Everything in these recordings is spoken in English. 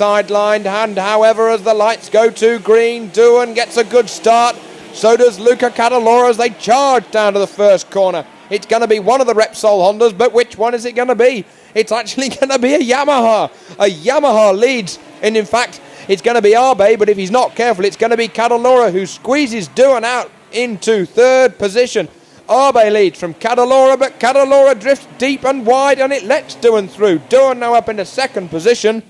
sidelined, and however, as the lights go to green, Doohan gets a good start. So does Luca Cadalora as they charge down to the first corner. It's going to be one of the Repsol Hondas, but which one is it going to be? It's actually going to be a Yamaha. A Yamaha leads, and in fact, it's going to be Arbe, but if he's not careful, it's going to be Cadalora who squeezes Doohan out into third position. Arbe leads from Cadalora, but Cadalora drifts deep and wide, and it lets Doohan through. Doohan now up into second position.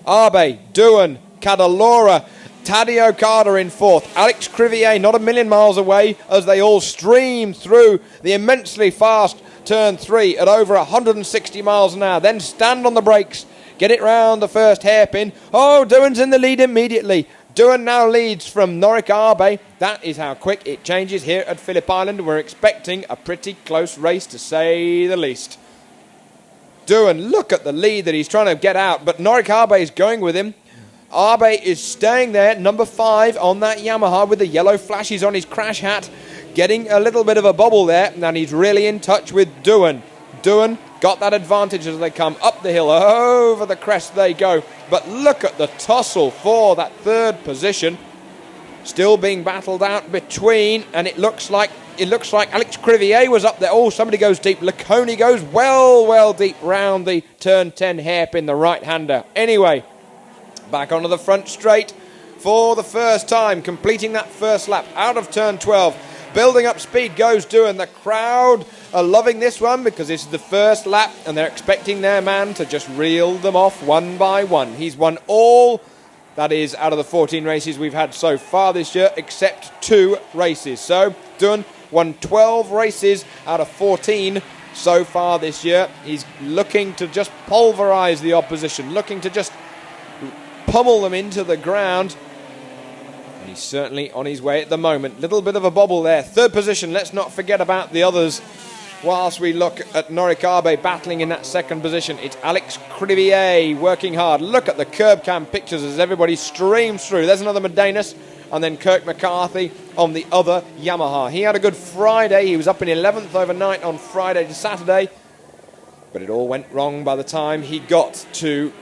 Arbe, Doohan, Cadalora, Tadej Okada in fourth. Alex Crivier not a million miles away as they all stream through the immensely fast turn 3 at over 160 miles an hour. Then stand on the brakes, get it round the first hairpin. Oh, Doohan's in the lead immediately. Doohan now leads from Norik Arbe. That is how quick it changes here at Phillip Island. We're expecting a pretty close race, to say the least. Doohan, look at the lead that he's trying to get out, but Norik Arbe is going with him. Arbe is staying there, number 5 on that Yamaha with the yellow flashes on his crash hat, getting a little bit of a bobble there, and he's really in touch with Doohan. Doohan got that advantage as they come up the hill, over the crest they go, but look at the tussle for that third position, still being battled out between, and it looks like Alex Crivier was up there. Oh, somebody goes deep. Laconi goes well deep round the turn 10 hairpin, the right-hander. Anyway, back onto the front straight for the first time, completing that first lap out of turn 12. Building up speed goes Doohan. The crowd are loving this one because this is the first lap and they're expecting their man to just reel them off one by one. He's won all, that is, out of the 14 races we've had so far this year, except 2 races. So Doohan won 12 races out of 14 so far this year. He's looking to just pulverise the opposition, looking to just pummel them into the ground, and he's certainly on his way at the moment. Little bit of a bobble there. Third position, let's not forget about the others whilst we look at Norik Arbe battling in that second position. It's Alex Crivier working hard. Look at the curb cam pictures as everybody streams through. There's another Medenas, and then Kirk McCarthy on the other Yamaha. He had a good Friday. He was up in 11th overnight on Friday to Saturday, but it all went wrong by the time he got to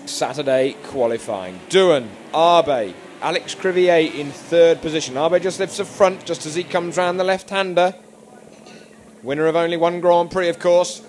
Saturday qualifying. Doohan, Arbe, Alex Crivier in third position. Arbe just lifts the front just as he comes round the left-hander. Winner of only one Grand Prix, of course.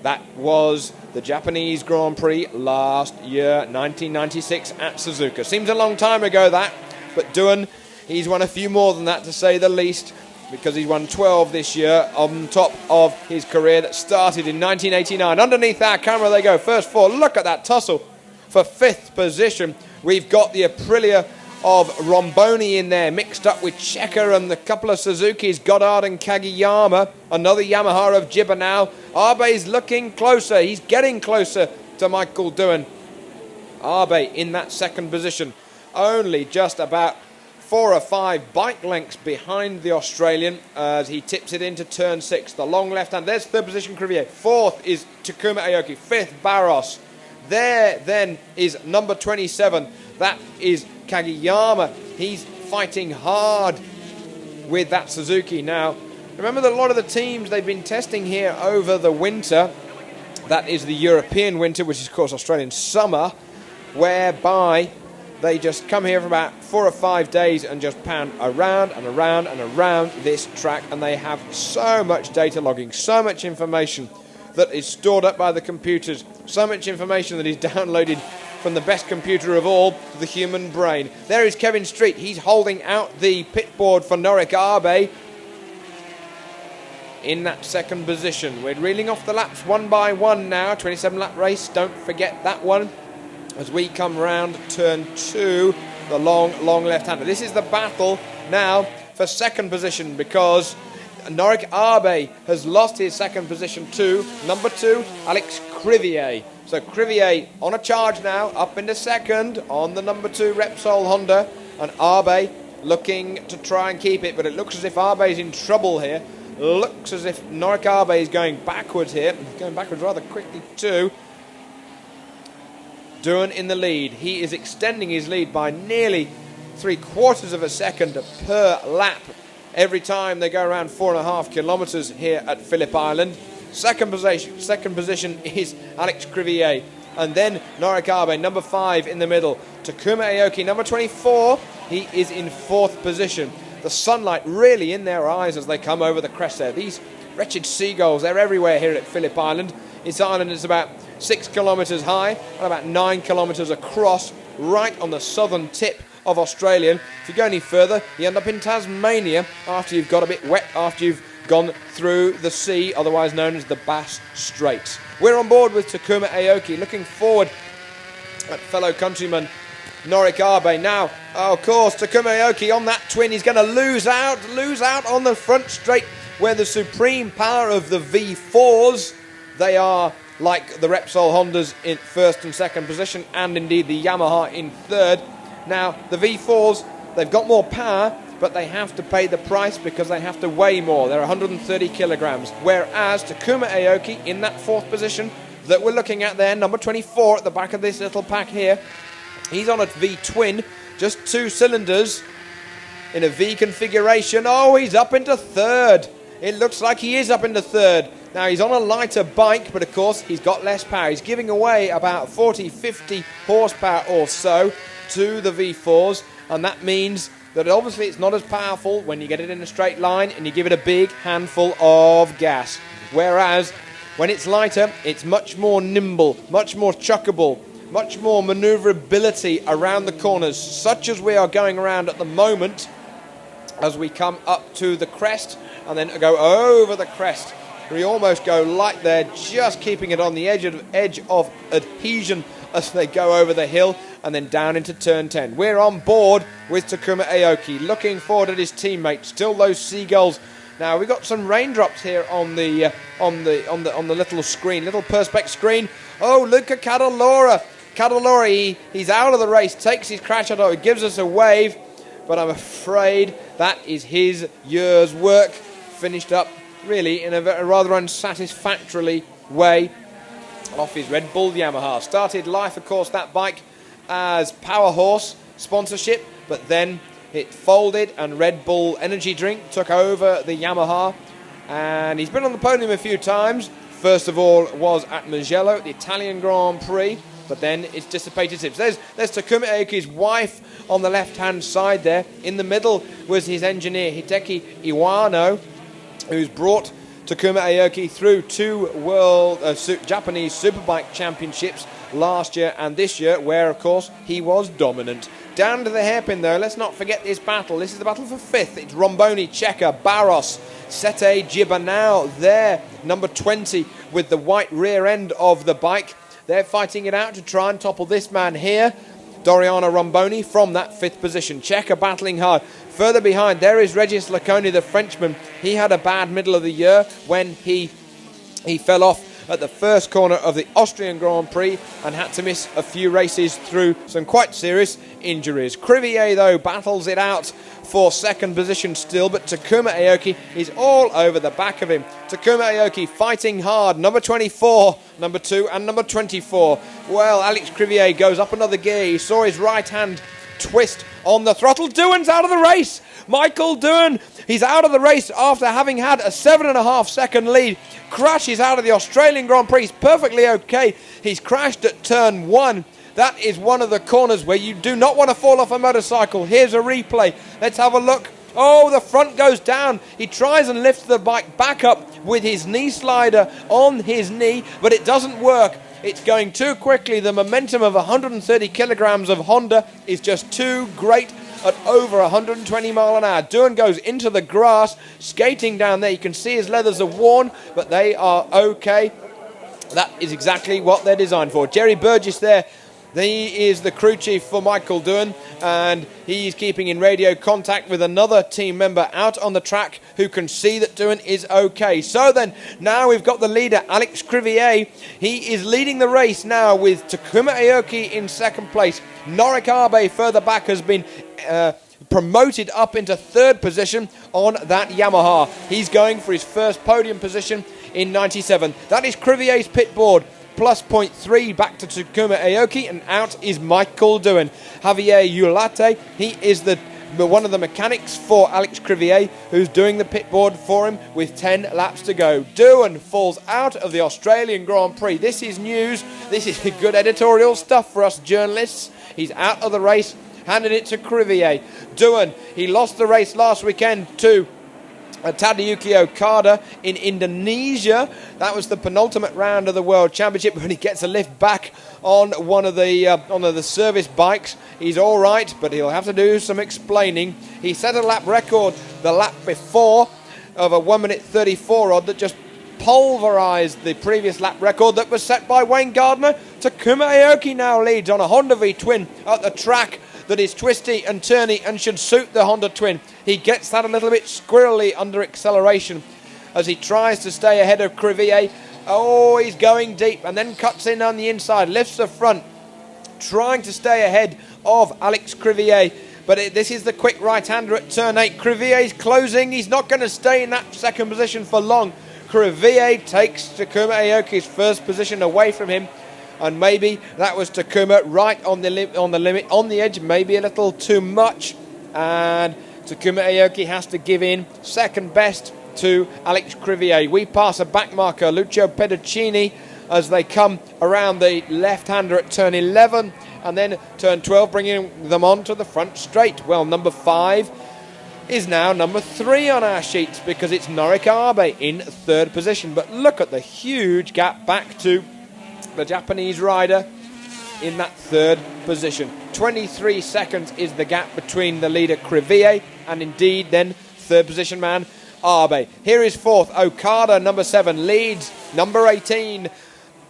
That was the Japanese Grand Prix last year, 1996 at Suzuka. Seems a long time ago, that, but Doohan, he's won a few more than that, to say the least, because he's won 12 this year on top of his career that started in 1989. Underneath our camera they go, first 4. Look at that tussle. For 5th position, we've got the Aprilia of Romboni in there, mixed up with Checker and the couple of Suzukis, Goddard and Kageyama. Another Yamaha of Jibber now. Arbe's looking closer. He's getting closer to Michael Doohan. Arbe in that second position, only just about 4 or 5 bike lengths behind the Australian as he tips it into turn 6. The long left hand. There's third position Crivier. 4th is Takuma Aoki. 5th Barros. There then is number 27. That is Kageyama. He's fighting hard with that Suzuki now. Remember that a lot of the teams they've been testing here over the winter, that is the European winter, which is of course Australian summer, whereby they just come here for about 4 or 5 days and just pound around and around and around this track, and they have so much data logging, so much information that is stored up by the computers, so much information that is downloaded from the best computer of all, the human brain. There is Kevin Street. He's holding out the pit board for Norik Arbe in that second position. We're reeling off the laps one by one now. 27-lap race, don't forget that one. As we come round turn 2, the long left-hander. This is the battle now for second position because Norik Arbe has lost his second position to number 2, Alex Crivier. So Crivier on a charge now, up into second on the number 2 Repsol Honda, and Arbe looking to try and keep it, but it looks as if Arbe is in trouble here. Looks as if Norik Arbe is going backwards here. He's going backwards rather quickly too. Doohan in the lead. He is extending his lead by nearly 3/4 of a second per lap every time they go around 4.5 kilometres here at Phillip Island. Second position is Alex Crivier. and then Norikabe, number 5 in the middle. Takuma Aoki, number 24, he is in 4th position. The sunlight really in their eyes as they come over the crest there. These wretched seagulls, they're everywhere here at Phillip Island. This island is about 6 kilometres high and about 9 kilometres across, right on the southern tip of Australia. If you go any further, you end up in Tasmania after you've got a bit wet, after you've gone through the sea, otherwise known as the Bass Straits. We're on board with Takuma Aoki, looking forward at fellow countryman Norikabe. Now, of course, Takuma Aoki on that twin, he's going to lose out on the front straight, where the supreme power of the V4s, they are like the Repsol Hondas in 1st and 2nd position, and indeed the Yamaha in 3rd. Now, the V4s, they've got more power, but they have to pay the price because they have to weigh more. They're 130 kilograms. Whereas Takuma Aoki in that 4th position that we're looking at there, number 24 at the back of this little pack here, he's on a V-twin, just 2 cylinders in a V configuration. Oh, he's up into 3rd. It looks like he is up into 3rd. Now, he's on a lighter bike, but of course, he's got less power. He's giving away about 40, 50 horsepower or so to the V4s, and that means that obviously it's not as powerful when you get it in a straight line and you give it a big handful of gas. Whereas, when it's lighter, it's much more nimble, much more chuckable, much more manoeuvrability around the corners, such as we are going around at the moment as we come up to the crest and then go over the crest. We almost go light there, just keeping it on the edge of adhesion as they go over the hill and then down into turn 10. We're on board with Takuma Aoki, looking forward at his teammate. Still those seagulls. Now we've got some raindrops here on the little screen, little perspex screen. Oh, Luca Cadalora, he's out of the race, takes his crash out, it gives us a wave, but I'm afraid that is his year's work finished up really in a rather unsatisfactorily way off his Red Bull Yamaha. Started life, of course, that bike as Power Horse sponsorship, but then it folded and Red Bull Energy Drink took over the Yamaha, and he's been on the podium a few times. First of all was at Mugello at the Italian Grand Prix, but then it's dissipated since. There's Takuma Aoki's wife on the left-hand side there. In the middle was his engineer, Hideki Iwano, who's brought Takuma Aoki through 2 Japanese Superbike Championships last year and this year, where, of course, he was dominant. Down to the hairpin, though, let's not forget this battle. This is the battle for 5th. It's Romboni, Checa, Barros, Sete Gibanao there, number 20, with the white rear end of the bike. They're fighting it out to try and topple this man here, Doriano Romboni, from that 5th position. Checa battling hard. Further behind, there is Regis Laconi, the Frenchman. He had a bad middle of the year when he fell off at the first corner of the Austrian Grand Prix and had to miss a few races through some quite serious injuries. Crivier, though, battles it out for 2nd position still, but Takuma Aoki is all over the back of him. Takuma Aoki fighting hard, number 24, number 2 and number 24. Well, Alex Crivier goes up another gear. He saw his right hand twist on the throttle. Doohan's out of the race. Michael Doohan, he's out of the race after having had a 7.5 second lead. Crashes out of the Australian Grand Prix. He's perfectly okay. He's crashed at turn 1. That is one of the corners where you do not want to fall off a motorcycle. Here's a replay. Let's have a look. Oh, the front goes down. He tries and lifts the bike back up with his knee slider on his knee, but it doesn't work. It's going too quickly. The momentum of 130 kilograms of Honda is just too great at over 120 mile an hour. Doohan goes into the grass, skating down there. You can see his leathers are worn, but they are okay. That is exactly what they're designed for. Jerry Burgess there, he is the crew chief for Michael Doohan, and he's keeping in radio contact with another team member out on the track who can see that Doohan is okay. So then, now we've got the leader, Alex Crivier. He is leading the race now with Takuma Aoki in 2nd place. Norikabe further back has been promoted up into 3rd position on that Yamaha. He's going for his first podium position in 97. That is Crivier's pit board. Plus 0.3 back to Takuma Aoki, and out is Michael Doohan. Javier Ulate, he is the one of the mechanics for Alex Crivier, who's doing the pit board for him with 10 laps to go. Doohan falls out of the Australian Grand Prix. This is news. This is good editorial stuff for us journalists. He's out of the race, handed it to Crivier. Doohan, he lost the race last weekend to Tadayuki Okada in Indonesia. That was the penultimate round of the World Championship when he gets a lift back on one of the service bikes. He's all right, but he'll have to do some explaining. He set a lap record the lap before of a 1 minute 34 odd that just pulverised the previous lap record that was set by Wayne Gardner. Takuma Aoki now leads on a Honda V twin at the track that is twisty and turny and should suit the Honda twin. He gets that a little bit squirrely under acceleration as he tries to stay ahead of Crivier. Oh, he's going deep and then cuts in on the inside, lifts the front, trying to stay ahead of Alex Crivier. But this is the quick right-hander at turn 8. Crivier's closing. He's not going to stay in that second position for long. Crivier takes Takuma Aoki's first position away from him. And maybe that was Takuma right on the limit, on the edge, maybe a little too much. And Takuma Aoki has to give in, second best to Alex Crivier. We pass a back marker, Lucio Pedicini, as they come around the left-hander at turn 11. And then turn 12, bringing them on to the front straight. Well, number 5 is now number 3 on our sheets because it's Norik Abe in third position. But look at the huge gap back to the Japanese rider in that third position. 23 seconds is the gap between the leader Crivier and indeed then third position man Abe. Here is fourth. Okada, number 7, leads number 18.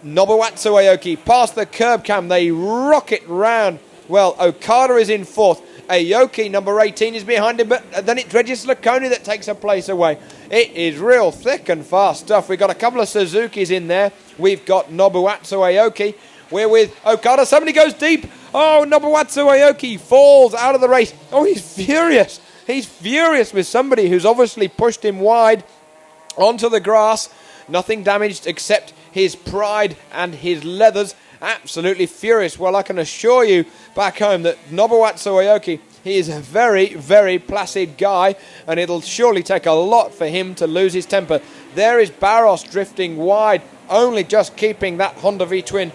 Nobuatsu Aoki past the curb cam. They rocket round. Well, Okada is in fourth. Aoki, number 18, is behind him, but then it's Regis Laconi that takes a place away. It is real thick and fast stuff. We've got a couple of Suzukis in there. We've got Nobuatsu Aoki. We're with Okada. Somebody goes deep. Oh, Nobuatsu Aoki falls out of the race. Oh, he's furious. He's furious with somebody who's obviously pushed him wide onto the grass. Nothing damaged except his pride and his leathers. Absolutely furious. Well, I can assure you back home that Nobuatsu Aoki, he is a very, very placid guy, and it'll surely take a lot for him to lose his temper. There is Barros drifting wide, only just keeping that Honda V-twin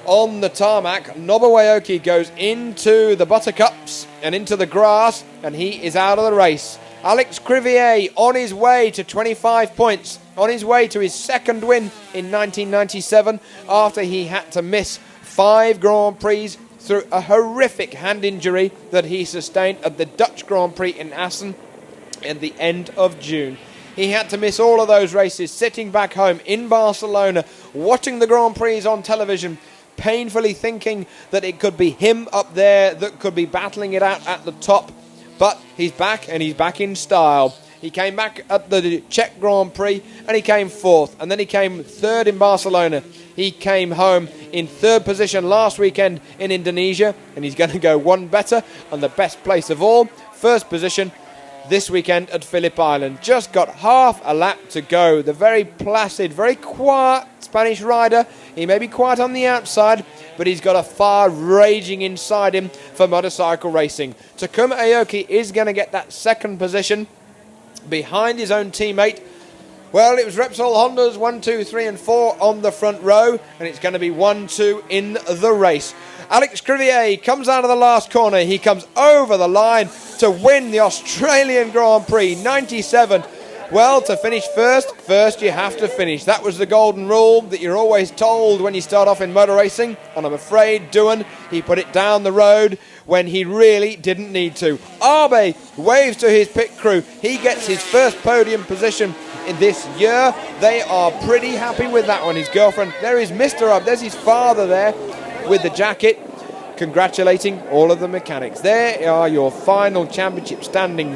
on the tarmac. Nobu Aoki goes into the buttercups and into the grass, and he is out of the race. Alex Crivier on his way to 25 points, on his way to his second win in 1997 after he had to miss 5 Grand Prix through a horrific hand injury that he sustained at the Dutch Grand Prix in Assen at the end of June. He had to miss all of those races, sitting back home in Barcelona, watching the Grand Prix on television, painfully thinking that it could be him up there that could be battling it out at the top. But he's back, and he's back in style. He came back at the Czech Grand Prix, and he came 4th. And then he came 3rd in Barcelona. He came home in 3rd position last weekend in Indonesia, and he's going to go one better, and the best place of all, 1st position this weekend at Phillip Island. Just got half a lap to go. The very placid, very quiet Spanish rider. He may be quiet on the outside, but he's got a fire raging inside him for motorcycle racing. Takuma Aoki is going to get that 2nd position behind his own teammate. Well, it was Repsol Honda's 1, 2, 3 and 4 on the front row, and it's going to be 1, 2 in the race. Alex Crivier comes out of the last corner. He comes over the line to win the Australian Grand Prix 97. Well, to finish first you have to finish. That was the golden rule that you're always told when you start off in motor racing. And I'm afraid Doohan, he put it down the road when he really didn't need to. Abe waves to his pit crew. He gets his first podium position in this year. They are pretty happy with that one. His girlfriend, there is Mr. Abe. There's his father there with the jacket, congratulating all of the mechanics. There are your final championship standings.